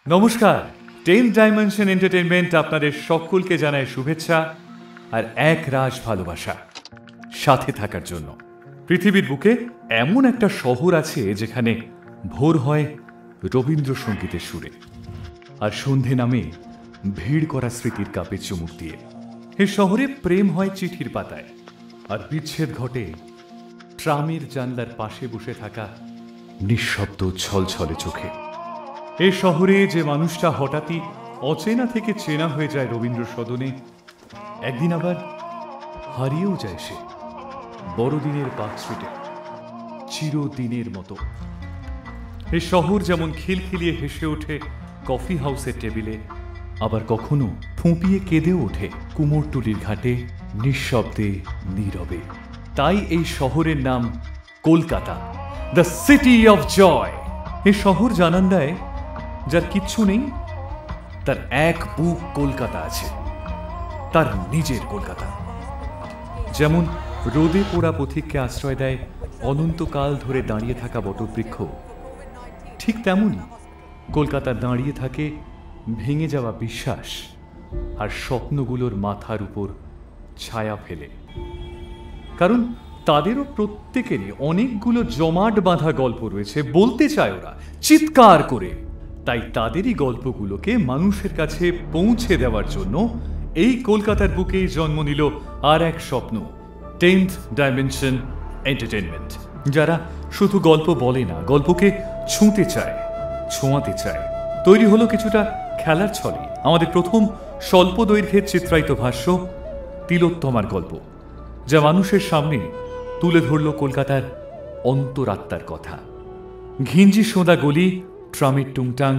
নমস্কার, 10th dimension entertainment আপনাদের সকলকে জানায় শুভেচ্ছা আর এক রাশ ভালোবাসা সাথে থাকার জন্য। পৃথিবীর বুকে এমন একটা শহর আছে যেখানে ভোর হয় রবীন্দ্রসঙ্গীতের সুরে আর সন্ধে নামে ভিড় করা স্মৃতির কাপে চুমুক দিয়ে। এই শহরে প্রেম হয় চিঠির পাতায় আর বিচ্ছেদ ঘটে ট্রামের জানলার পাশে বসে থাকা নিঃশব্দ ছলছলে চোখে। এই শহরে যে মানুষটা হঠাৎই অচেনা থেকে চেনা হয়ে যায় রবীন্দ্র সদনে, একদিন আবার হারিয়েও যায় সে বড়দিনের পার্ক স্ট্রিটে চিরদিনের মতো। এই শহর যেমন খিলখিলিয়ে হেসে ওঠে কফি হাউসের টেবিলে, আবার কখনো ফুঁপিয়ে কেঁদেও ওঠে কুমোরটুলির ঘাটে নিঃশব্দে নীরবে। তাই এই শহরের নাম Kolkata, the city of joy. এই শহর জানান দেয় যার কিচ্ছু নেই তার এক বুক কলকাতা আছে, তার নিজের কলকাতা। যেমন রোদে পোড়া পথিককে আশ্রয় দেয় অনন্তকাল ধরে দাঁড়িয়ে থাকা বটবৃক্ষ, ঠিক তেমনই কলকাতা দাঁড়িয়ে থাকে ভেঙে যাওয়া বিশ্বাস আর স্বপ্নগুলোর মাথার উপর ছায়া ফেলে। কারণ তাদেরও প্রত্যেকেরই অনেকগুলো জমাট বাঁধা গল্প রয়েছে, বলতে চায় ওরা চিৎকার করে। তাই তাদেরই গল্পগুলোকে মানুষের কাছে পৌঁছে দেওয়ার জন্য এই কলকাতার বুকেই জন্ম নিল আর এক স্বপ্ন, 10th ডাইমেনশন এন্টারটেইনমেন্ট, যারা শুধু গল্প বলে না, গল্পকে ছুঁতে চায়, ছোঁয়াতে চায়। তৈরি হলো কিছুটা খেলার ছলে আমাদের প্রথম স্বল্প দৈর্ঘ্যের চিত্রায়িত ভাষ্য তিলোত্তমার গল্প, যা মানুষের সামনে তুলে ধরল কলকাতার অন্তরাত্মার কথা। ঘিঞ্জি সোঁদা গলি, ট্রামের টুংটাং,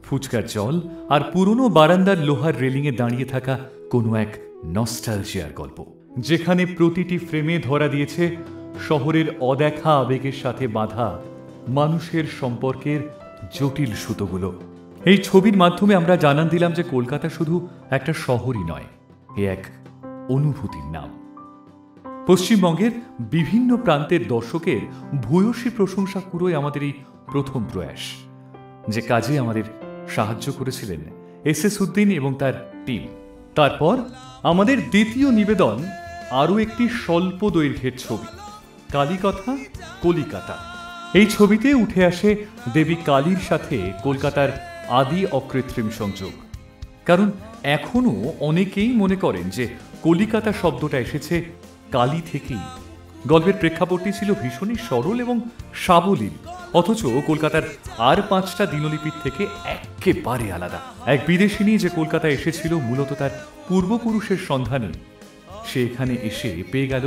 ফুচকার জল আর পুরনো বারান্দার লোহার রেলিংয়ে দাঁড়িয়ে থাকা কোনো এক নস্টালজিয়ার গল্প, যেখানে প্রতিটি ফ্রেমে ধরা দিয়েছে শহরের অদেখা আবেগের সাথে বাঁধা মানুষের সম্পর্কের জটিল সুতোগুলো। এই ছবির মাধ্যমে আমরা জানান দিলাম যে কলকাতা শুধু একটা শহরই নয়, এ এক অনুভূতির নাম। পশ্চিমবঙ্গের বিভিন্ন প্রান্তের দর্শকের ভূয়সী প্রশংসা কুড়োয় আমাদের এই প্রথম প্রয়াস, যে কাজে আমাদের সাহায্য করেছিলেন এস উদ্দিন এবং তার টিম। তারপর আমাদের দ্বিতীয় নিবেদন আরও একটি স্বল্প দৈর্ঘ্যের ছবি, কালীকথা কলিকাতা। এই ছবিতে উঠে আসে দেবী কালীর সাথে কলকাতার আদি অকৃত্রিম সংযোগ। কারণ এখনো অনেকেই মনে করেন যে কলিকাতা শব্দটা এসেছে কালী থেকেই। গল্পের প্রেক্ষাপটটি ছিল ভীষণই সরল এবং সাবলীল, অথচ কলকাতার আর 5টা দিনলিপির থেকে একেবারে আলাদা। এক বিদেশিনী যে কলকাতায় এসেছিল মূলত তার পূর্বপুরুষের সন্ধানে, সে এখানে এসে পেয়ে গেল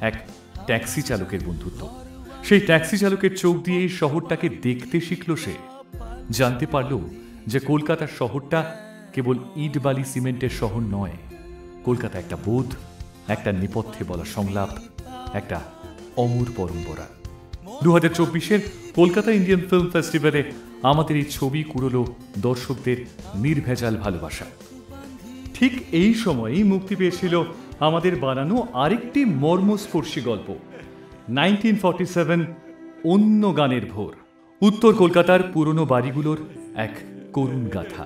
এক ট্যাক্সি চালকের বন্ধুত্ব। সেই ট্যাক্সি চালকের চোখ দিয়ে এই শহরটাকে দেখতে শিখল সে, জানতে পারল যে কলকাতার শহরটা কেবল ইট বালি সিমেন্টের শহর নয়। কলকাতা একটা বোধ, একটা নেপথ্যে বলা সংলাপ, একটা অমর পরম্পরা। 2024-এর কলকাতা ইন্ডিয়ান ফিল্ম ফেস্টিভ্যালে আমাদের এই ছবি কুড়োলো দর্শকদের নির্ভেজাল ভালোবাসা। ঠিক এই সময়েই মুক্তি পেয়েছিল আমাদের বানানো আরেকটি মর্মস্পর্শী গল্প, 1947 অন্য গানের ভোর। উত্তর কলকাতার পুরনো বাড়িগুলোর এক করুণ গাথা।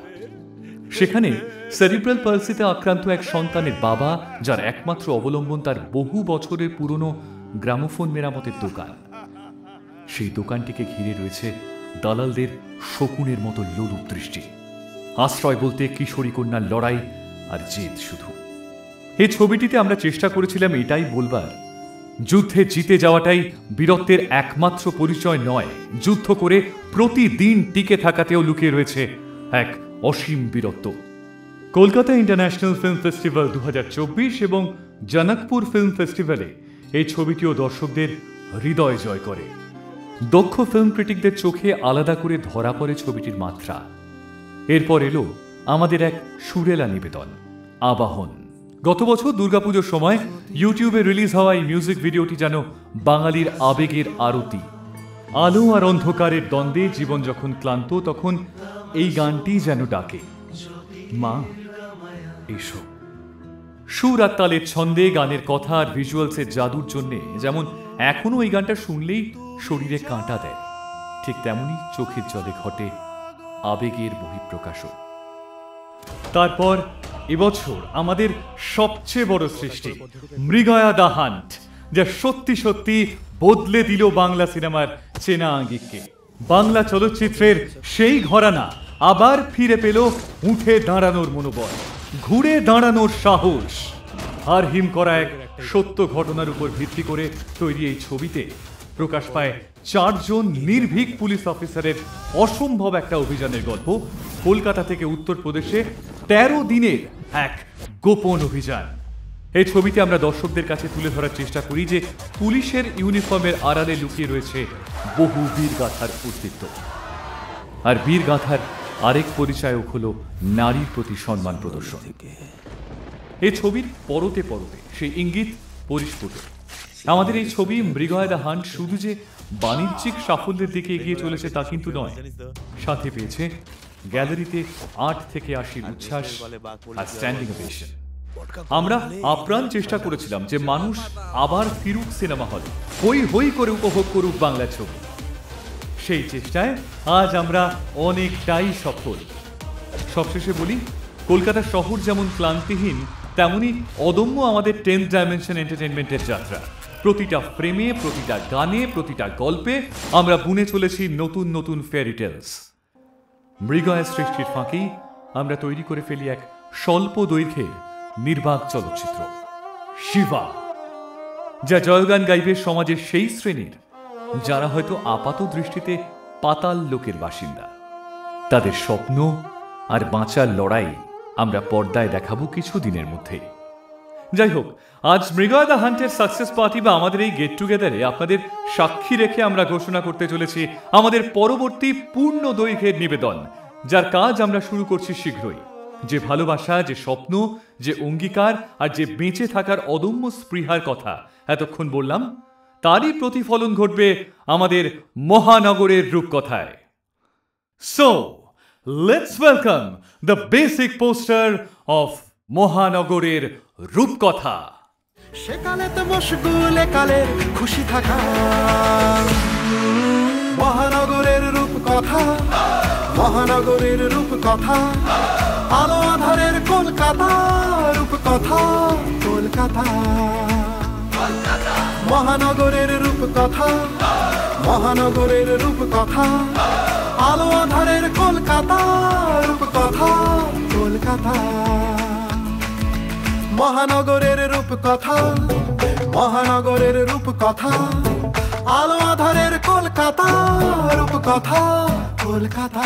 সেখানে সেরিব্রাল পালসিতে আক্রান্ত এক সন্তানের বাবা, যার একমাত্র অবলম্বন তার বহু বছরের পুরনো গ্রামোফোন মেরামতের দোকান। সেই দোকানটিকে ঘিরে রয়েছে দালালদের শকুনের মতো লোলুপ দৃষ্টি। আশ্রয় বলতে কিশোরী কন্যার লড়াই আর জেদ শুধু। এই ছবিটিতে আমরা চেষ্টা করেছিলাম এটাই বলবার, যুদ্ধে জিতে যাওয়াটাই বীরত্বের একমাত্র পরিচয় নয়, যুদ্ধ করে প্রতিদিন টিকে থাকাতেও লুকিয়ে রয়েছে এক অসীম বীরত্ব। কলকাতা ইন্টারন্যাশনাল ফিল্ম ফেস্টিভ্যাল 2024 এবং জনকপুর ফিল্ম ফেস্টিভ্যালে এই ছবিটিও দর্শকদের হৃদয় জয় করে। দক্ষ ফিল্ম ক্রিটিকদের চোখে আলাদা করে ধরা পড়ে ছবিটির মাত্রা। এরপর এলো আমাদের এক সুরেলা নিবেদন, আবাহন। গত বছর দুর্গাপুজোর সময় ইউটিউবে রিলিজ হওয়া এই মিউজিক ভিডিওটি যেন বাঙালির আবেগের আরতি। আলো আর অন্ধকারের দ্বন্দ্বে জীবন যখন ক্লান্ত, তখন এই গানটি যেন ডাকে, মা এসো। সুর আর তালের ছন্দে গানের কথা আর ভিজুয়ালসের জাদুর জন্যে যেমন এখনো এই গানটা শুনলেই শরীরে কাঁটা দেয়, ঠিক তেমনি চোখের জলে ঘটে আবেগের বহিঃপ্রকাশও। তারপর এবছর আমাদের সবচেয়ে বড় সৃষ্টি মৃগয়া দ্য হান্ট, যা সত্যি সত্যি বদলে দিল বাংলা সিনেমার চেনা আঙ্গিককে। বাংলা চলচ্চিত্রের সেই ঘরানা আবার ফিরে পেল উঠে দাঁড়ানোর মনোবল, ঘুরে দাঁড়ানোর সাহস। আর হিম করা এক সত্য ঘটনার উপর ভিত্তি করে তৈরি এই ছবিতে প্রকাশ পায় 4 জন নির্ভীক পুলিশ অফিসারের অসম্ভব একটা অভিযানের গল্প। কলকাতা থেকে উত্তরপ্রদেশে 13 দিনের এক গোপন অভিযান। এই ছবিতে আমরা দর্শকদের কাছে তুলে ধরার চেষ্টা করি যে পুলিশের ইউনিফর্মের আড়ালে লুকিয়ে রয়েছে বহু বীরগাথার অস্তিত্ব। আর বীরগাথার আরেক পরিচয়ক হল নারীর প্রতি সম্মান প্রদর্শন। এই ছবির পরতে পরতে সেই ইঙ্গিত পরিস্ফুট। আমাদের এই ছবি মৃগয়া দ্য হান্ট শুধু যে বাণিজ্যিক সাফল্যের দিকে এগিয়ে চলেছে তা কিন্তু নয়, সাথে পেয়েছে গ্যালারিতে 8 থেকে 80 উচ্ছ্বাস আর স্ট্যান্ডিং ওভেশন। আমরা আপ্রাণ চেষ্টা করেছিলাম যে মানুষ আবার ফিরুক সিনেমা হলে, হই হই করে উপভোগ করুক বাংলা ছবি। সেই চেষ্টায় আজ আমরা অনেকটাই সফল। সবশেষে বলি, কলকাতা শহর যেমন ক্লান্তিহীন, তেমনি অদম্য আমাদের 10th ডাইমেনশন এন্টারটেইনমেন্টের যাত্রা। প্রতিটা ফ্রেমে, প্রতিটা গানে, প্রতিটা গল্পে আমরা বুনে চলেছি নতুন নতুন ফেয়ারি টেলস। মৃগয়া সৃষ্টির ফাঁকেই আমরা তৈরি করে ফেলি এক স্বল্প দৈর্ঘ্যের নির্বাক চলচ্চিত্র শিবা, যা জয়গান গাইবে সমাজের সেই শ্রেণীর যারা হয়তো আপাত দৃষ্টিতে পাতাল লোকের বাসিন্দা। তাদের স্বপ্ন আর বাঁচার লড়াই আমরা পর্দায় দেখাবো কিছুদিনের মধ্যেই। যাই হোক, আজ মৃগয়া দ্য হান্টের সাকসেস পার্টি বা আমাদের এই গেট টুগেদারে আপনাদের সাক্ষী রেখে আমরা ঘোষণা করতে চলেছি আমাদের পরবর্তী পূর্ণ দৈর্ঘ্যের নিবেদন, যার কাজ আমরা শুরু করছি শীঘ্রই। যে ভালোবাসা, যে স্বপ্ন, যে অঙ্গীকার আর যে বেঁচে থাকার অদম্য স্পৃহার কথা এতক্ষণ বললাম, তারই প্রতিফলন ঘটবে আমাদের মহানগরের রূপকথায়। So let's welcome the basic poster of মহানগরের রূপকথা। সেকালেতে মশগুলে কালের খুশি থাকা, মহানগরের রূপকথা, মহানগরের রূপকথা, আলো আধারের কলকাতা, রূপকথা কলকাতা। মহানগরের রূপকথা, মহানগরের রূপকথা, আলো আধারের কলকাতা, রূপকথা কলকাতা। মহানগরের রূপকথা, মহানগরের রূপকথা, আলো আধারের কলকাতা, রূপকথা কলকাতা।